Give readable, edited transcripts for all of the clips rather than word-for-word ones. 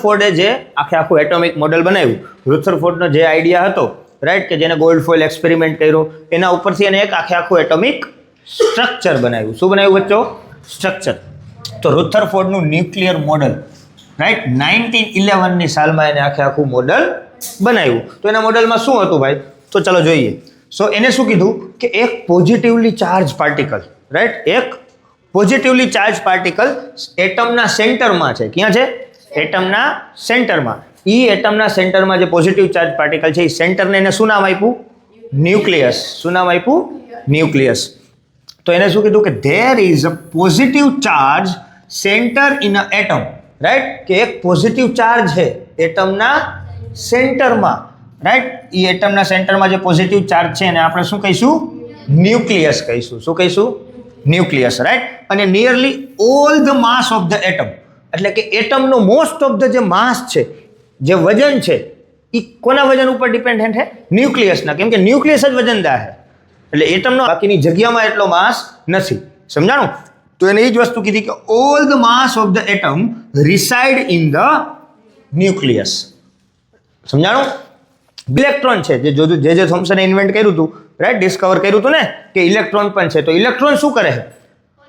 ફોર્ડે જે આખું atomic model બનાવ્યું, રુથરફોર્ડનો જે આઈડિયા હતો, રાઈટ, કે જેને ગોલ્ડ ફોઇલ એક્સપેરિમેન્ટ કર્યો, એના ઉપરથી એને એક આખું એટોમિક સ્ટ્રક્ચર બનાવ્યું. શું બનાવ્યું બચ્ચો? સ્ટ્રક્ચર. તો રુથરફોર્ડનું ન્યુક્લિયર મોડલ, રાઈટ, 1911ની સાલમાં એને આખું મોડલ બનાવ્યું. તો એના મોડલમાં શું હતું ભાઈ? તો ચલો જોઈએ. સો એને શું કીધું કે એક પોઝિટિવલી ચાર્જ પાર્ટિકલ, રાઈટ, એક પોઝિટિવલી ચાર્જ પાર્ટિકલ એટમના સેન્ટરમાં છે. ક્યાં છે? એટમના સેન્ટરમાં. એટમના સેન્ટરમાં જે પોઝિટિવ ચાર્જ પાર્ટિકલ છે, એ સેન્ટરને એને શું નામ આપ્યું? ન્યુક્લિયસ. શું નામ આપ્યું? ન્યુક્લિયસ. તો એને શું કીધું કે there is a positive charge centre in a atom, right, કે એક પોઝિટિવ ચાર્જ છે એટમના સેન્ટરમાં, રાઈટ. એ એટમના સેન્ટરમાં જે પોઝિટિવ ચાર્જ છે એને આપણે શું કહીશું? ન્યુક્લિયસ કહીશું. શું કહીશું? Nucleus, right. અને nearly all the mass of the atom, એટલે કે એટમનો મોસ્ટ ઓફ ધ જે માસ છે, જે વજન છે, એ કોના વજન ઉપર ડિપેન્ડન્ટ છે? ન્યુક્લિયસના. કેમ કે ન્યુક્લિયસ જ વજનદાર છે. એટલે એટમનો બાકીની જગ્યામાં એટલો માસ નથી. સમજાણું? તો એને એ જ વસ્તુ કીધી કે all the mass of the atom reside in the nucleus. સમજાણું? ઇલેક્ટ્રોન છે, જે થોમ્સને ઇન્વેન્ટ કર્યું હતું, રાઈટ, ડિસ્કવર કર્યું હતું ને, કે ઇલેક્ટ્રોન પણ છે. તો ઇલેક્ટ્રોન શું કરે છે?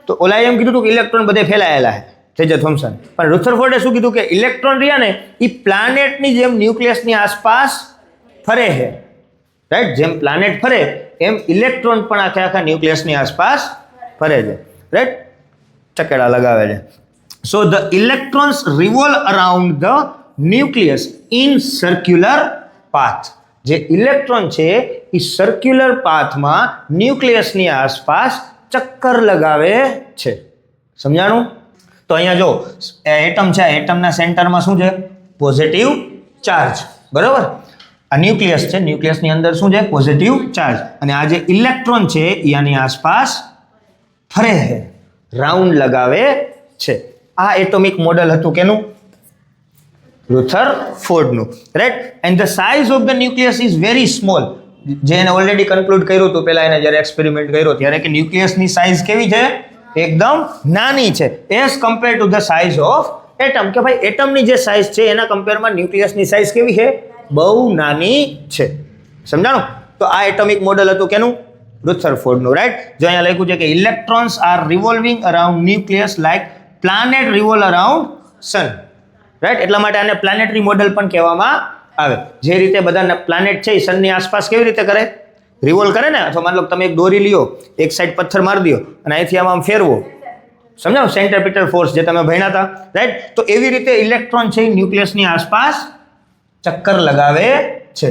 તો ઓલાએ એમ કીધું હતું કે ઇલેક્ટ્રોન બધે ફેલાયેલા છે, જે થોમ્સન. પણ રુથરફોર્ડે શું કીધું કે ઇલેક્ટ્રોન રહ્યા ને, એ પ્લાનેટની જેમ ન્યુક્લિયસની આસપાસ ફરે છે, રાઈટ. જેમ પ્લાનેટ ફરે એમ ઇલેક્ટ્રોન પણ આખા ન્યુક્લિયસની આસપાસ ફરે છે, રાઈટ, ચકેડા લગાવે છે. So the electrons revolve around the nucleus in circular path. જે ઇલેક્ટ્રોન છે એ સર્ક્યુલર પાથમાં ન્યુક્લિયસની આસપાસ ચક્કર લગાવે છે. સમજાણું? તો અહીંયા જો એટમ છે, એટમના સેન્ટરમાં શું છે? Positive charge. બરોબર? આ ન્યુક્લિયસ છે, ન્યુક્લિયસની અંદર શું છે? Positive charge. અને આ જે ઇલેક્ટ્રોન છે એ આની આસપાસ ફરે છે, રાઉન્ડ લગાવે છે. આ એટોમિક મોડલ હતું કેનું? રુથરફોર્ડનું, right. And the size of the nucleus is very small. જે એને ઓલરેડી કન્ક્લુડ કર્યું હતું પહેલા એને જ્યારે એક્સપેરિમેન્ટ કર્યો ત્યારે, કે ન્યુક્લિયસની સાઇઝ કેવી છે? એકદમ નાની છે, as compare to the size of atom. કે ભાઈ એટમની જે સાઇઝ છે એના કમ્પેરમાં ન્યુક્લિયસની સાઇઝ કેવી છે? બહુ નાની છે. સમજાણું? તો આ એટોમિક મોડલ હતું કેનું? રુથરફોર્ડનું, રાઈટ. જો અહીંયા લખ્યું છે કે electrons are revolving around nucleus like planet revolve around sun, right. એટલા માટે આને પ્લાનેટરી મોડલ પણ કહેવામાં આવે. જે રીતે બધા પ્લાનેટ છે એ સનની આસપાસ કેવી રીતે કરે? રિવોલ્વ કરે ને. અથવા માની લો તમે એક દોરી લ્યો, એક સાઈડ પથ્થર મારી દો અને અહીંથી આમ ફેરવો. સમજાવો? સેન્ટ્રીપિટલ ફોર્સ જે તમે ભણ્યા હતા, રાઈટ. તો એવી રીતે ઇલેક્ટ્રોન છે એ ન્યુક્લિયસની આસપાસ ચક્કર લગાવે છે.